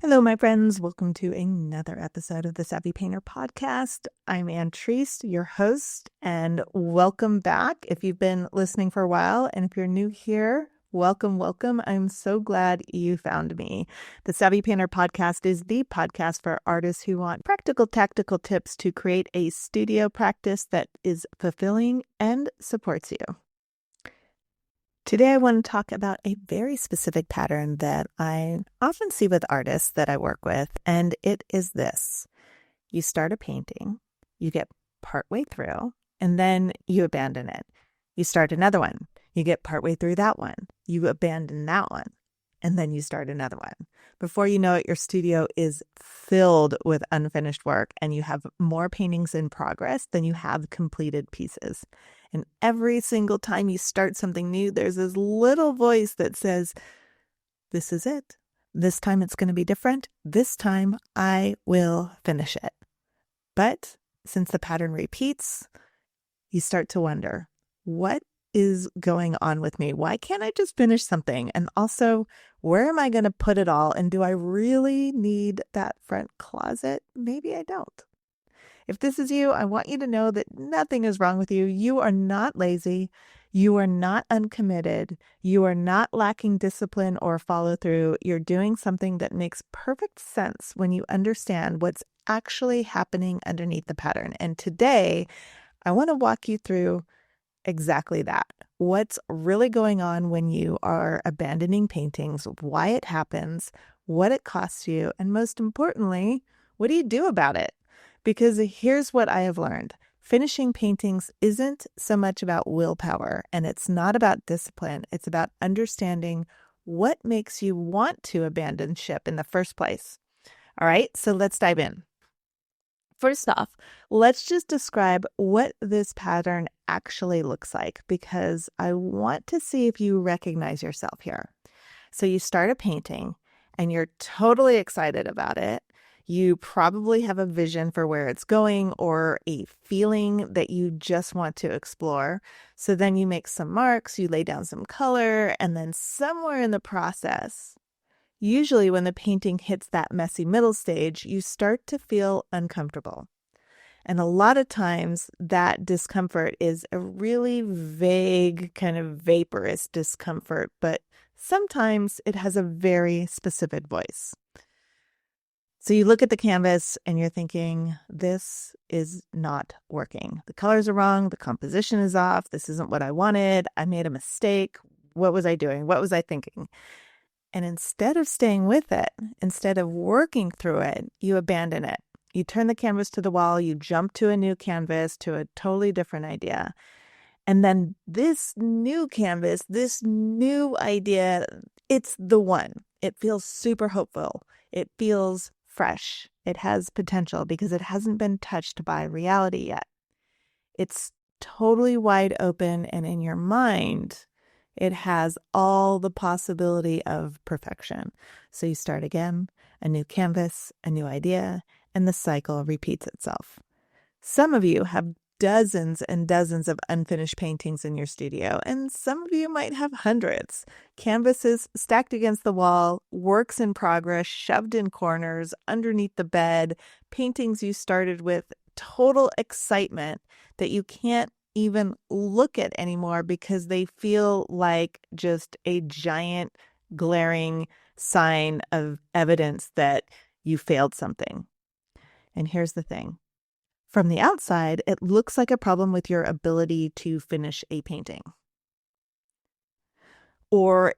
Hello, my friends. Welcome to another episode of the Savvy Painter podcast. I'm Ann Treese, your host, and welcome back if you've been listening for a while. And if you're new here, welcome. I'm so glad you found me. The Savvy Painter podcast is the podcast for artists who want practical, tactical tips to create a studio practice that is fulfilling and supports you. Today, I want to talk about a very specific pattern that I often see with artists that I work with, and it is this. You start a painting, you get partway through, and then you abandon it. You start another one, you get partway through that one, you abandon that one, and then you start another one. Before you know it, your studio is filled with unfinished work, and you have more paintings in progress than you have completed pieces. And every single time you start something new, there's this little voice that says, this is it. This time it's going to be different. This time I will finish it. But since the pattern repeats, you start to wonder, what is going on with me? Why can't I just finish something? And also, where am I going to put it all? And do I really need that front closet? Maybe I don't. If this is you, I want you to know that nothing is wrong with you. You are not lazy. You are not uncommitted. You are not lacking discipline or follow through. You're doing something that makes perfect sense when you understand what's actually happening underneath the pattern. And today, I want to walk you through exactly that. What's really going on when you are abandoning paintings, why it happens, what it costs you, and most importantly, what do you do about it? Because here's what I have learned. Finishing paintings isn't so much about willpower, and it's not about discipline. It's about understanding what makes you want to abandon ship in the first place. All right, so let's dive in. First off, let's just describe what this pattern actually looks like, because I want to see if you recognize yourself here. So you start a painting and you're totally excited about it. You probably have a vision for where it's going or a feeling that you just want to explore. So then you make some marks, you lay down some color, and then somewhere in the process, usually when the painting hits that messy middle stage, you start to feel uncomfortable. And a lot of times that discomfort is a really vague, kind of vaporous discomfort, but sometimes it has a very specific voice. So you look at the canvas and you're thinking, this is not working. The colors are wrong. The composition is off. This isn't what I wanted. I made a mistake. What was I doing? What was I thinking? And instead of staying with it, instead of working through it, you abandon it. You turn the canvas to the wall. You jump to a new canvas, to a totally different idea. And then this new canvas, this new idea, it's the one. It feels super hopeful. It feels fresh. It has potential because it hasn't been touched by reality yet. It's totally wide open, and in your mind, it has all the possibility of perfection. So you start again, a new canvas, a new idea, and the cycle repeats itself. Some of you have dozens and dozens of unfinished paintings in your studio, and some of you might have hundreds. Canvases stacked against the wall, works in progress, shoved in corners, underneath the bed, paintings you started with total excitement that you can't even look at anymore because they feel like just a giant glaring sign of evidence that you failed something. And here's the thing. From the outside, it looks like a problem with your ability to finish a painting, or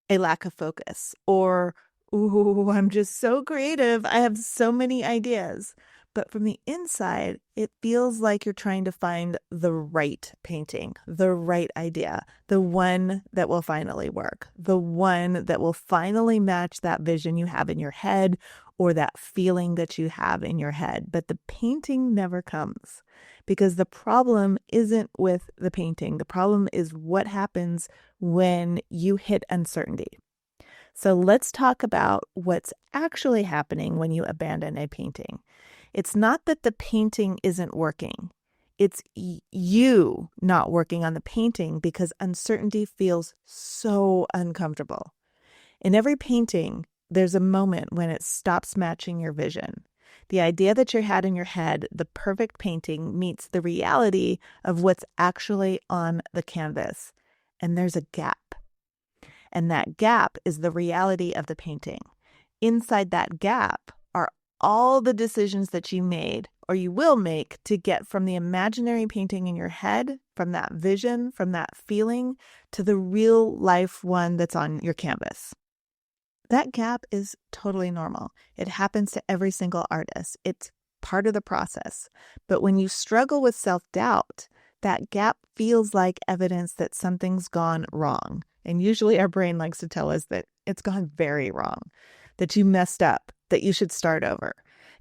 a lack of focus, or, ooh, I'm just so creative. I have so many ideas. But from the inside, it feels like you're trying to find the right painting, the right idea, the one that will finally work, the one that will finally match that vision you have in your head or that feeling that you have in your head. But the painting never comes because the problem isn't with the painting. The problem is what happens when you hit uncertainty. So let's talk about what's actually happening when you abandon a painting. It's not that the painting isn't working. It's you not working on the painting because uncertainty feels so uncomfortable. In every painting, there's a moment when it stops matching your vision. The idea that you had in your head, the perfect painting, meets the reality of what's actually on the canvas. And there's a gap. And that gap is the reality of the painting. Inside that gap are all the decisions that you made or you will make to get from the imaginary painting in your head, from that vision, from that feeling, to the real life one that's on your canvas. That gap is totally normal. It happens to every single artist. It's part of the process. But when you struggle with self-doubt, that gap feels like evidence that something's gone wrong. And usually our brain likes to tell us that it's gone very wrong, that you messed up, that you should start over.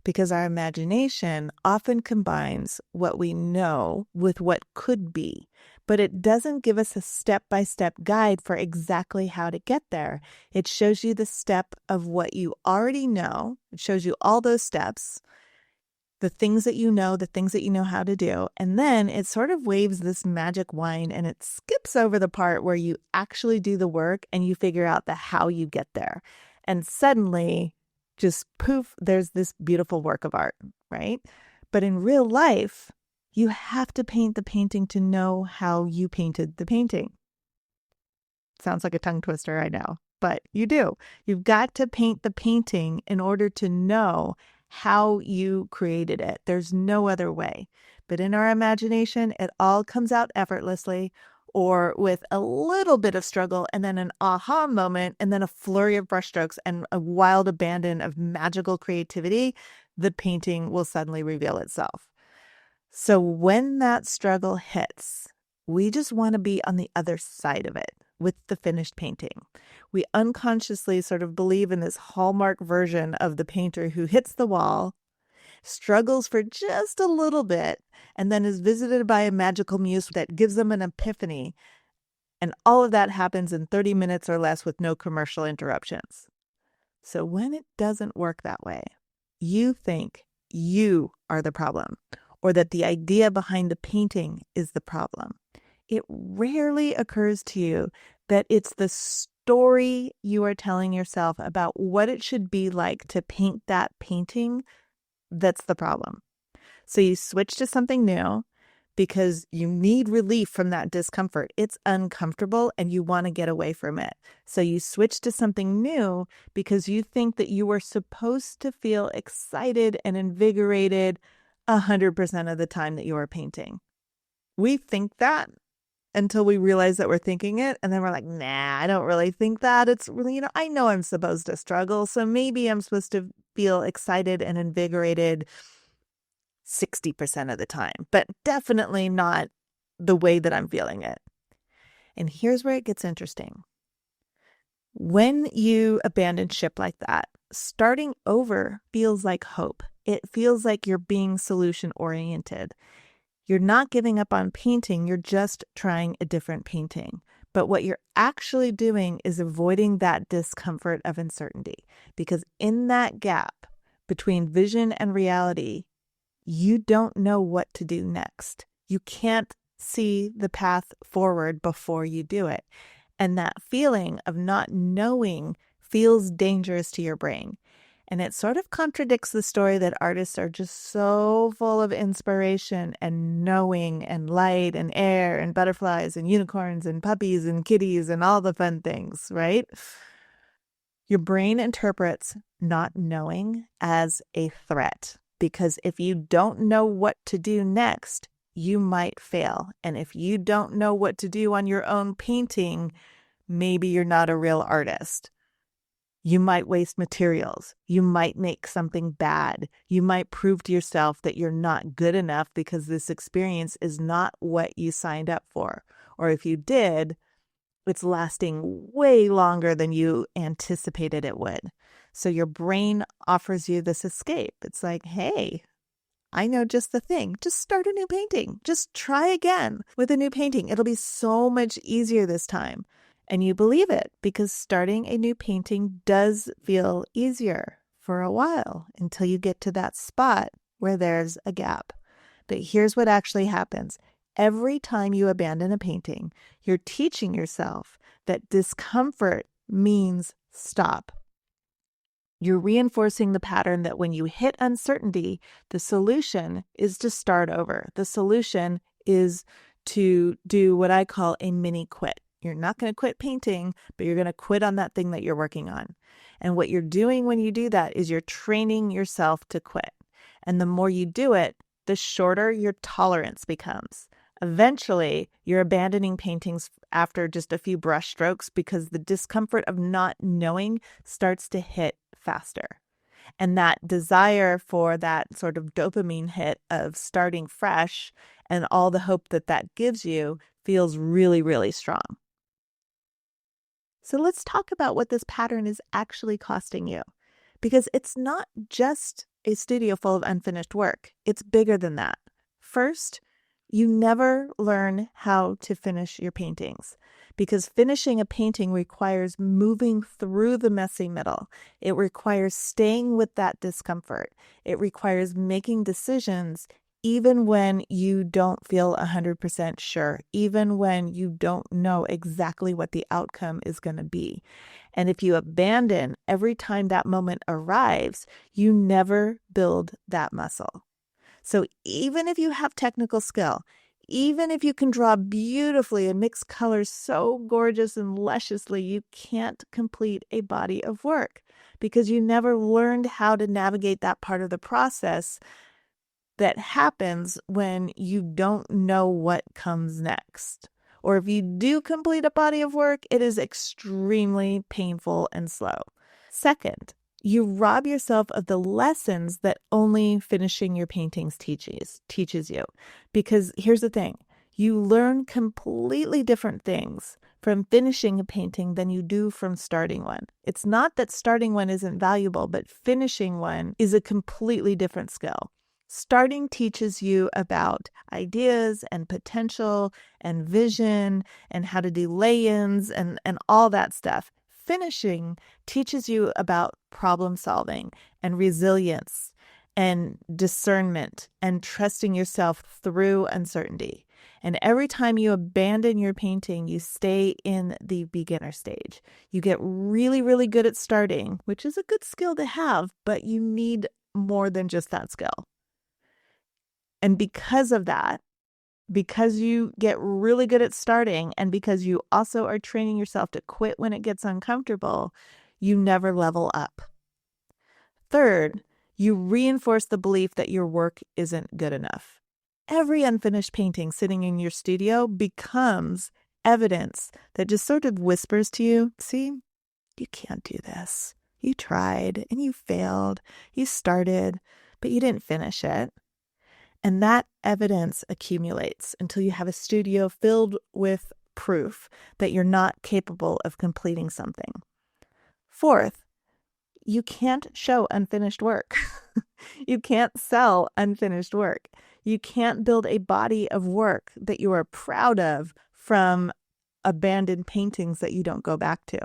Because our imagination often combines what we know with what could be, but it doesn't give us a step-by-step guide for exactly how to get there. It shows you the step of what you already know. It shows you all those steps, the things that you know how to do. And then it sort of waves this magic wand and it skips over the part where you actually do the work and you figure out the how you get there. And suddenly, just poof, there's this beautiful work of art, right? But in real life, you have to paint the painting to know how you painted the painting. Sounds like a tongue twister, I know, but you do. You've got to paint the painting in order to know how you created it. There's no other way. But in our imagination, it all comes out effortlessly or with a little bit of struggle and then an aha moment and then a flurry of brushstrokes and a wild abandon of magical creativity. The painting will suddenly reveal itself. So when that struggle hits, we just want to be on the other side of it with the finished painting. We unconsciously sort of believe in this hallmark version of the painter who hits the wall, struggles for just a little bit, and then is visited by a magical muse that gives them an epiphany. And all of that happens in 30 minutes or less with no commercial interruptions. So when it doesn't work that way, you think you are the problem, or that the idea behind the painting is the problem. It rarely occurs to you that it's the story you are telling yourself about what it should be like to paint that painting that's the problem. So you switch to something new because you need relief from that discomfort. It's uncomfortable and you want to get away from it. So you switch to something new because you think that you are supposed to feel excited and invigorated 100% of the time that you are painting. We think that until we realize that we're thinking it. And then we're like, nah, I don't really think that. It's really, I know I'm supposed to struggle. So maybe I'm supposed to feel excited and invigorated 60% of the time, but definitely not the way that I'm feeling it. And here's where it gets interesting. When you abandon ship like that, starting over feels like hope. It feels like you're being solution oriented. You're not giving up on painting, you're just trying a different painting. But what you're actually doing is avoiding that discomfort of uncertainty, because in that gap between vision and reality, you don't know what to do next. You can't see the path forward before you do it. And that feeling of not knowing feels dangerous to your brain. And it sort of contradicts the story that artists are just so full of inspiration and knowing and light and air and butterflies and unicorns and puppies and kitties and all the fun things, right? Your brain interprets not knowing as a threat, because if you don't know what to do next, you might fail. And if you don't know what to do on your own painting, maybe you're not a real artist. You might waste materials. You might make something bad. You might prove to yourself that you're not good enough because this experience is not what you signed up for. Or if you did, it's lasting way longer than you anticipated it would. So your brain offers you this escape. It's like, hey, I know just the thing. Just start a new painting. Just try again with a new painting. It'll be so much easier this time. And you believe it because starting a new painting does feel easier for a while until you get to that spot where there's a gap. But here's what actually happens. Every time you abandon a painting, you're teaching yourself that discomfort means stop. You're reinforcing the pattern that when you hit uncertainty, the solution is to start over. The solution is to do what I call a mini quit. You're not going to quit painting, but you're going to quit on that thing that you're working on. And what you're doing when you do that is you're training yourself to quit. And the more you do it, the shorter your tolerance becomes. Eventually, you're abandoning paintings after just a few brush strokes because the discomfort of not knowing starts to hit faster. And that desire for that sort of dopamine hit of starting fresh and all the hope that that gives you feels really, really strong. So let's talk about what this pattern is actually costing you, because it's not just a studio full of unfinished work. It's bigger than that. First, you never learn how to finish your paintings, because finishing a painting requires moving through the messy middle. It requires staying with that discomfort. It requires making decisions even when you don't feel 100% sure, even when you don't know exactly what the outcome is going to be. And if you abandon every time that moment arrives, you never build that muscle. So even if you have technical skill, even if you can draw beautifully and mix colors so gorgeous and lusciously, you can't complete a body of work because you never learned how to navigate that part of the process that happens when you don't know what comes next. Or if you do complete a body of work, it is extremely painful and slow. Second, you rob yourself of the lessons that only finishing your paintings teaches you. Because here's the thing, you learn completely different things from finishing a painting than you do from starting one. It's not that starting one isn't valuable, but finishing one is a completely different skill. Starting teaches you about ideas and potential and vision and how to do lay-ins and all that stuff. Finishing teaches you about problem solving and resilience and discernment and trusting yourself through uncertainty. And every time you abandon your painting, you stay in the beginner stage. You get really, really good at starting, which is a good skill to have, but you need more than just that skill. And because of that, because you get really good at starting and because you also are training yourself to quit when it gets uncomfortable, you never level up. Third, you reinforce the belief that your work isn't good enough. Every unfinished painting sitting in your studio becomes evidence that just sort of whispers to you, see, you can't do this. You tried and you failed. You started, but you didn't finish it. And that evidence accumulates until you have a studio filled with proof that you're not capable of completing something. Fourth, you can't show unfinished work. You can't sell unfinished work. You can't build a body of work that you are proud of from abandoned paintings that you don't go back to.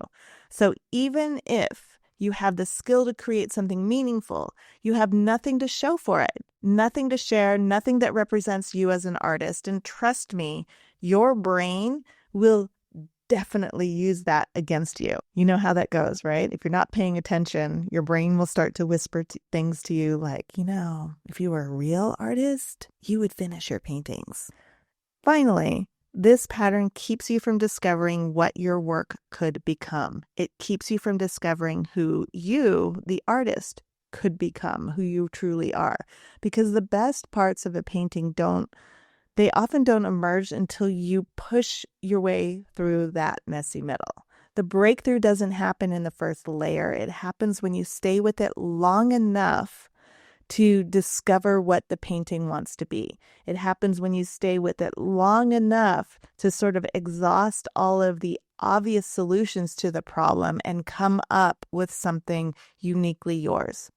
So even if you have the skill to create something meaningful, you have nothing to show for it, nothing to share, nothing that represents you as an artist. And trust me, your brain will definitely use that against you. You know how that goes, right? If you're not paying attention, your brain will start to whisper things to you like, if you were a real artist, you would finish your paintings. Finally, this pattern keeps you from discovering what your work could become. It keeps you from discovering who you, the artist, could become, who you truly are. Because the best parts of a painting often don't emerge until you push your way through that messy middle. The breakthrough doesn't happen in the first layer. It happens when you stay with it long enough to discover what the painting wants to be. It happens when you stay with it long enough to sort of exhaust all of the obvious solutions to the problem and come up with something uniquely yours.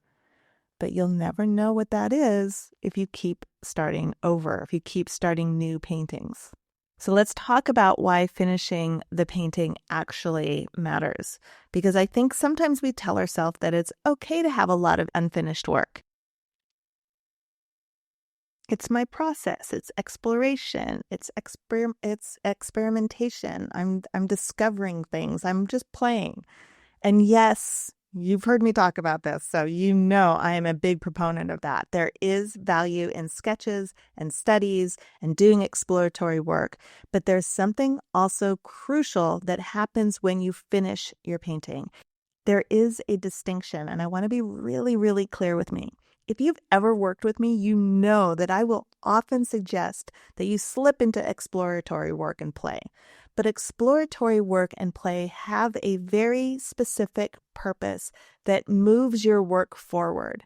But you'll never know what that is if you keep starting over, if you keep starting new paintings. So let's talk about why finishing the painting actually matters. Because I think sometimes we tell ourselves that it's okay to have a lot of unfinished work. It's my process. It's exploration. It's experimentation. I'm discovering things. I'm just playing. And yes, You've heard me talk about this, so you know I am a big proponent of that. There is value in sketches and studies and doing exploratory work, but there's something also crucial that happens when you finish your painting. There is a distinction, and I want to be really, really clear with me. If you've ever worked with me, you know that I will often suggest that you slip into exploratory work and play. But exploratory work and play have a very specific purpose that moves your work forward.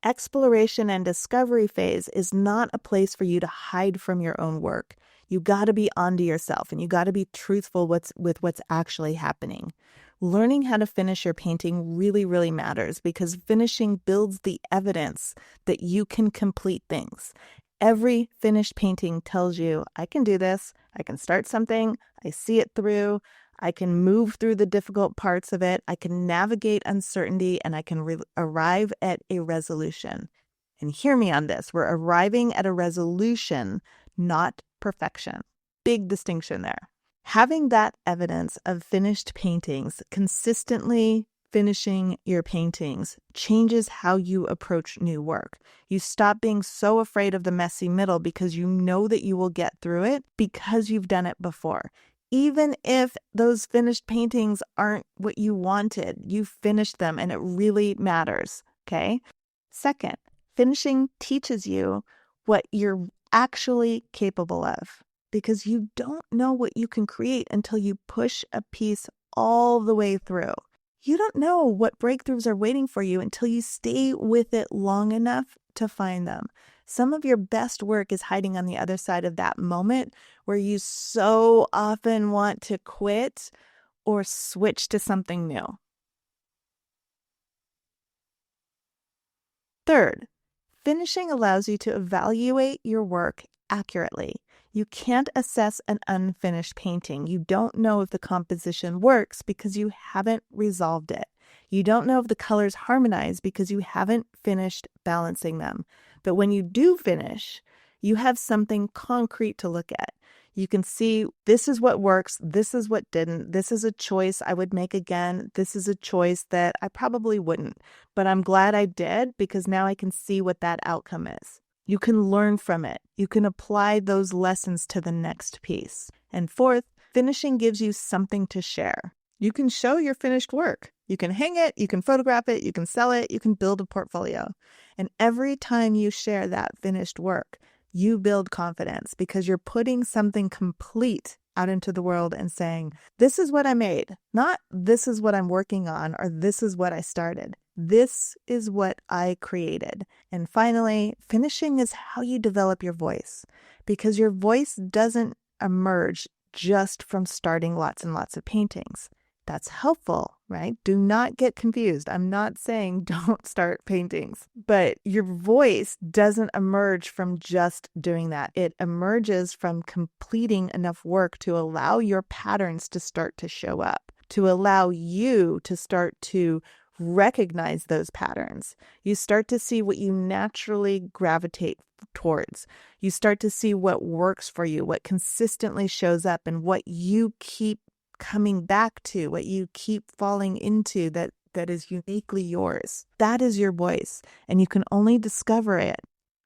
Exploration and discovery phase is not a place for you to hide from your own work. You got to be onto yourself, and you got to be truthful with what's actually happening. Learning how to finish your painting really, really matters because finishing builds the evidence that you can complete things. Every finished painting tells you, I can do this, I can start something, I see it through, I can move through the difficult parts of it, I can navigate uncertainty, and I can arrive at a resolution. And hear me on this, we're arriving at a resolution, not perfection. Big distinction there. Having that evidence of finished paintings, consistently finishing your paintings, changes how you approach new work. You stop being so afraid of the messy middle because you know that you will get through it because you've done it before. Even if those finished paintings aren't what you wanted, you finished them and it really matters, okay? Second, finishing teaches you what you're actually capable of, because you don't know what you can create until you push a piece all the way through. You don't know what breakthroughs are waiting for you until you stay with it long enough to find them. Some of your best work is hiding on the other side of that moment where you so often want to quit or switch to something new. Third, finishing allows you to evaluate your work accurately. You can't assess an unfinished painting. You don't know if the composition works because you haven't resolved it. You don't know if the colors harmonize because you haven't finished balancing them. But when you do finish, you have something concrete to look at. You can see this is what works, this is what didn't, this is a choice I would make again, this is a choice that I probably wouldn't. But I'm glad I did because now I can see what that outcome is. You can learn from it. You can apply those lessons to the next piece. And fourth, finishing gives you something to share. You can show your finished work. You can hang it, you can photograph it, you can sell it, you can build a portfolio. And every time you share that finished work, you build confidence because you're putting something complete out into the world and saying, this is what I made, not this is what I'm working on or this is what I started. This is what I created. And finally, finishing is how you develop your voice, because your voice doesn't emerge just from starting lots and lots of paintings. That's helpful, right? Do not get confused. I'm not saying don't start paintings, but your voice doesn't emerge from just doing that. It emerges from completing enough work to allow your patterns to start to show up, to allow you to start to recognize those patterns. You start to see what you naturally gravitate towards. You start to see what works for you, what consistently shows up, and what you keep coming back to, what you keep falling into that is uniquely yours. That is your voice, and you can only discover it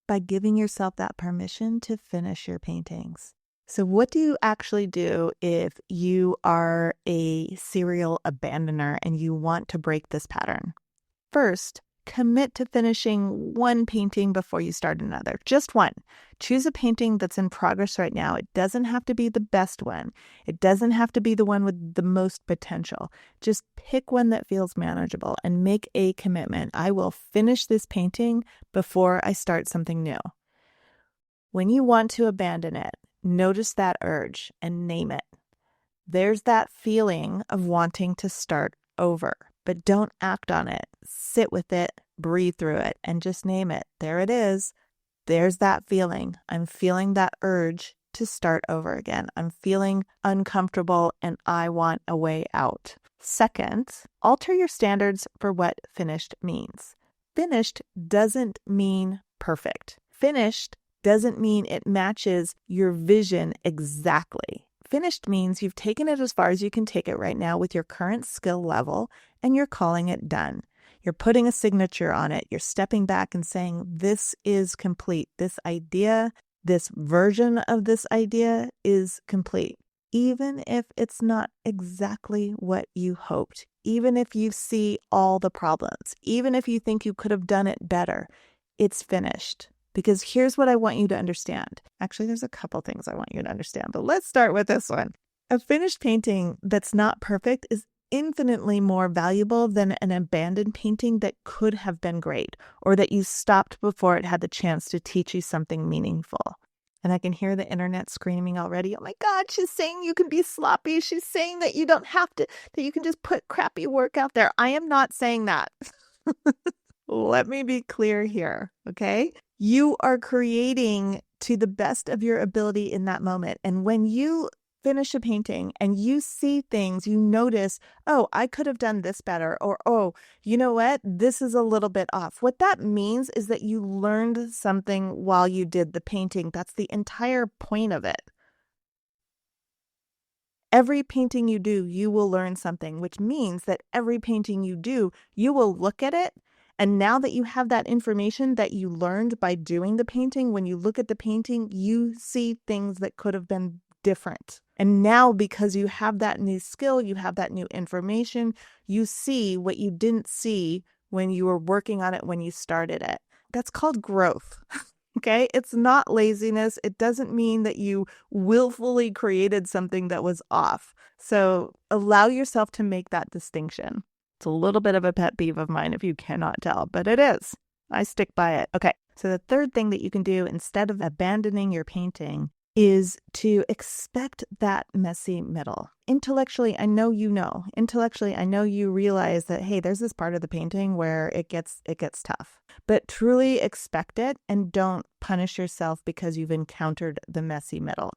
by giving yourself that permission to finish your paintings. So what do you actually do if you are a serial abandoner and you want to break this pattern? First, commit to finishing one painting before you start another. Just one. Choose a painting that's in progress right now. It doesn't have to be the best one. It doesn't have to be the one with the most potential. Just pick one that feels manageable and make a commitment. I will finish this painting before I start something new. When you want to abandon it, notice that urge and name it. There's that feeling of wanting to start over, but don't act on it. Sit with it, breathe through it, and just name it. There it is. There's that feeling. I'm feeling that urge to start over again. I'm feeling uncomfortable and I want a way out. Second, alter your standards for what finished means. Finished doesn't mean perfect. Finished doesn't mean it matches your vision exactly. Finished means you've taken it as far as you can take it right now with your current skill level, and you're calling it done. You're putting a signature on it. You're stepping back and saying, this is complete. This idea, this version of this idea is complete. Even if it's not exactly what you hoped, even if you see all the problems, even if you think you could have done it better, it's finished. Because here's what I want you to understand. Actually, there's a couple things I want you to understand, but let's start with this one. A finished painting that's not perfect is infinitely more valuable than an abandoned painting that could have been great, or that you stopped before it had the chance to teach you something meaningful. And I can hear the internet screaming already, oh my God, she's saying you can be sloppy. She's saying that you don't have to, that you can just put crappy work out there. I am not saying that. Let me be clear here, okay? You are creating to the best of your ability in that moment. And when you finish a painting and you see things, you notice, oh, I could have done this better, or, oh, you know what? This is a little bit off. What that means is that you learned something while you did the painting. That's the entire point of it. Every painting you do, you will learn something, which means that every painting you do, you will look at it. And now that you have that information that you learned by doing the painting, when you look at the painting, you see things that could have been different. And now, because you have that new skill, you have that new information, you see what you didn't see when you were working on it, when you started it. That's called growth. Okay? It's not laziness. It doesn't mean that you willfully created something that was off. So allow yourself to make that distinction. It's a little bit of a pet peeve of mine if you cannot tell, but it is. I stick by it. Okay. So the third thing that you can do instead of abandoning your painting is to expect that messy middle. Intellectually, I know you know. Intellectually, I know you realize that, hey, there's this part of the painting where it gets tough. But truly expect it and don't punish yourself because you've encountered the messy middle.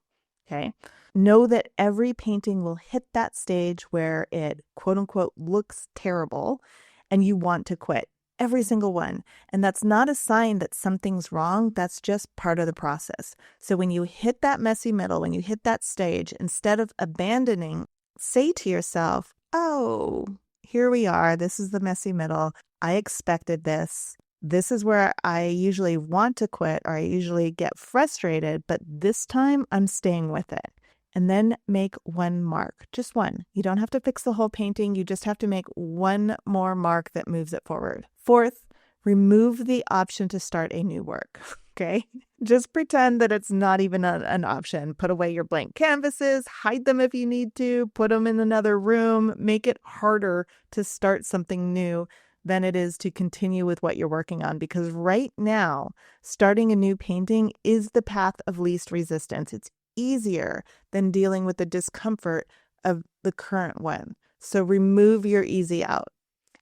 Okay? Know that every painting will hit that stage where it, quote unquote, looks terrible and you want to quit. Every single one. And that's not a sign that something's wrong. That's just part of the process. So when you hit that messy middle, when you hit that stage, instead of abandoning, say to yourself, oh, here we are. This is the messy middle. I expected this. This is where I usually want to quit or I usually get frustrated, but this time I'm staying with it. And then make one mark, just one. You don't have to fix the whole painting. You just have to make one more mark that moves it forward. Fourth, remove the option to start a new work. Okay? Just pretend that it's not even an option. Put away your blank canvases, hide them if you need to, put them in another room, make it harder to start something new than it is to continue with what you're working on. Because right now, starting a new painting is the path of least resistance. It's easier than dealing with the discomfort of the current one. So remove your easy out.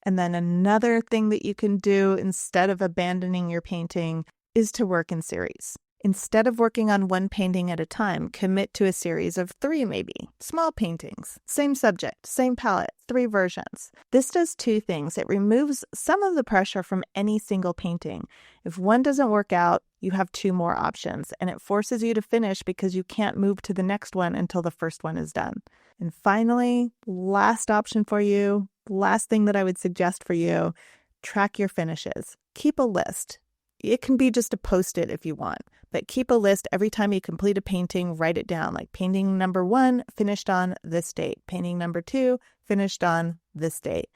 And then another thing that you can do instead of abandoning your painting is to work in series. Instead of working on one painting at a time, commit to a series of 3 maybe. Small paintings, same subject, same palette, 3 versions. This does 2 things. It removes some of the pressure from any single painting. If one doesn't work out, you have 2 more options, and it forces you to finish because you can't move to the next one until the first one is done. And finally, last option for you, last thing that I would suggest for you, track your finishes. Keep a list. It can be just a Post-it if you want, but keep a list every time you complete a painting, write it down. Like painting number 1, finished on this date. Painting number 2, finished on this date.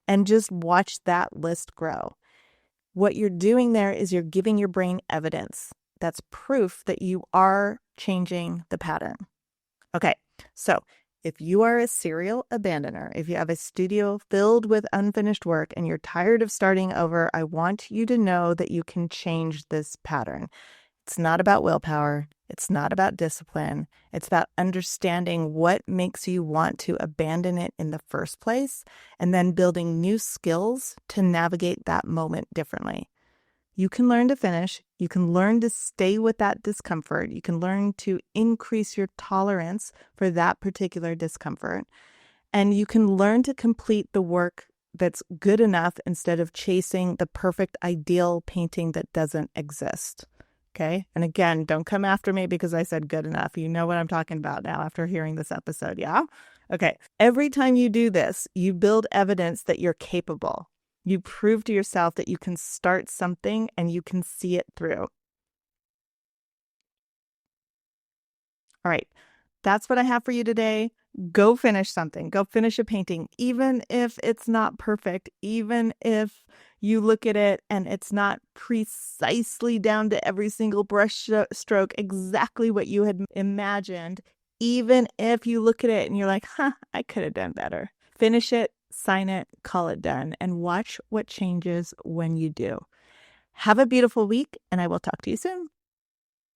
And just watch that list grow. What you're doing there is you're giving your brain evidence. That's proof that you are changing the pattern. Okay, so if you are a serial abandoner, if you have a studio filled with unfinished work and you're tired of starting over, I want you to know that you can change this pattern. It's not about willpower. It's not about discipline. It's about understanding what makes you want to abandon it in the first place and then building new skills to navigate that moment differently. You can learn to finish. You can learn to stay with that discomfort. You can learn to increase your tolerance for that particular discomfort. And you can learn to complete the work that's good enough instead of chasing the perfect ideal painting that doesn't exist. Okay. And again, don't come after me because I said good enough. You know what I'm talking about now after hearing this episode. Yeah. Okay. Every time you do this, you build evidence that you're capable. You prove to yourself that you can start something and you can see it through. All right. That's what I have for you today. Go finish something. Go finish a painting, even if it's not perfect, even if you look at it and it's not precisely down to every single brush stroke exactly what you had imagined, even if you look at it and you're like, I could have done better. Finish it, sign it, call it done, and watch what changes when you do. Have a beautiful week, and I will talk to you soon.